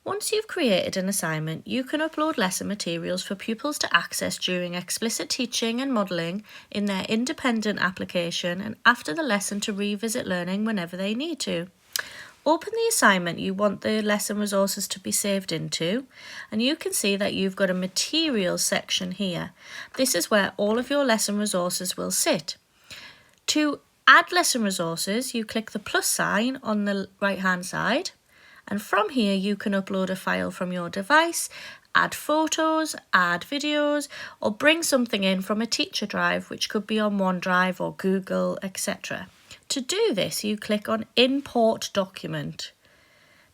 Once you've created an assignment, you can upload lesson materials for pupils to access during explicit teaching and modelling in their independent application and after the lesson to revisit learning whenever they need to. Open the assignment you want the lesson resources to be saved into, and you can see that you've got a materials section here. This is where all of your lesson resources will sit. To add lesson resources, you click the plus sign on the right hand side, and from here you can upload a file from your device, add photos, add videos, or bring something in from a teacher drive, which could be on OneDrive or Google, etc. To do this, you click on Import Document.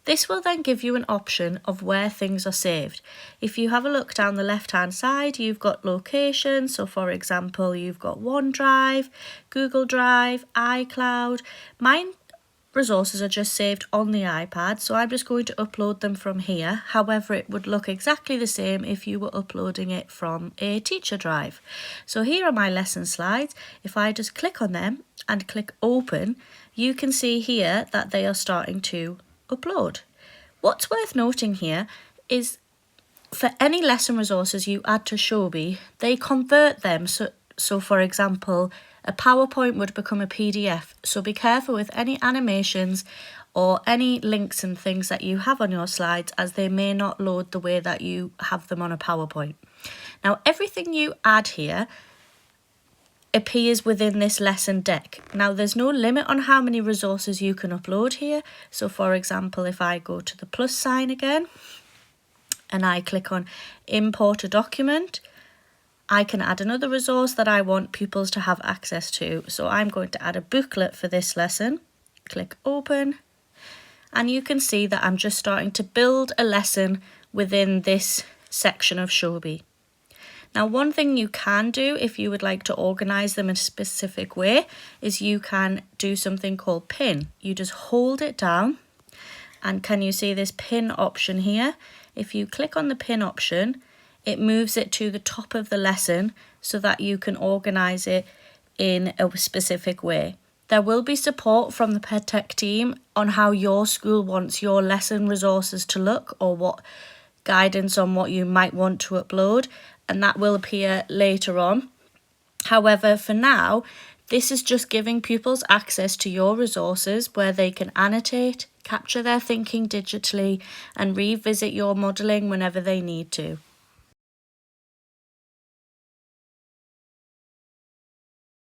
This will then give you an option of where things are saved. If you have a look down the left-hand side, you've got location. So for example, you've got OneDrive, Google Drive, iCloud. Mine resources are just saved on the iPad, so I'm just going to upload them from here. However, it would look exactly the same if you were uploading it from a teacher drive. So here are my lesson slides. If I just click on them and click open, you can see here that they are starting to upload. What's worth noting here is for any lesson resources you add to Showbie, they convert them. So for example, a PowerPoint would become a PDF. So be careful with any animations or any links and things that you have on your slides, as they may not load the way that you have them on a PowerPoint. Now, everything you add here appears within this lesson deck. Now, there's no limit on how many resources you can upload here. So for example, if I go to the plus sign again and I click on Import a Document, I can add another resource that I want pupils to have access to. So I'm going to add a booklet for this lesson. Click open, and you can see that I'm just starting to build a lesson within this section of Showbie. Now, one thing you can do if you would like to organise them in a specific way is you can do something called pin. You just hold it down, and can you see this pin option here? If you click on the pin option, it moves it to the top of the lesson so that you can organise it in a specific way. There will be support from the PedTech team on how your school wants your lesson resources to look, or what guidance on what you might want to upload, and that will appear later on. However, for now, this is just giving pupils access to your resources where they can annotate, capture their thinking digitally, and revisit your modelling whenever they need to.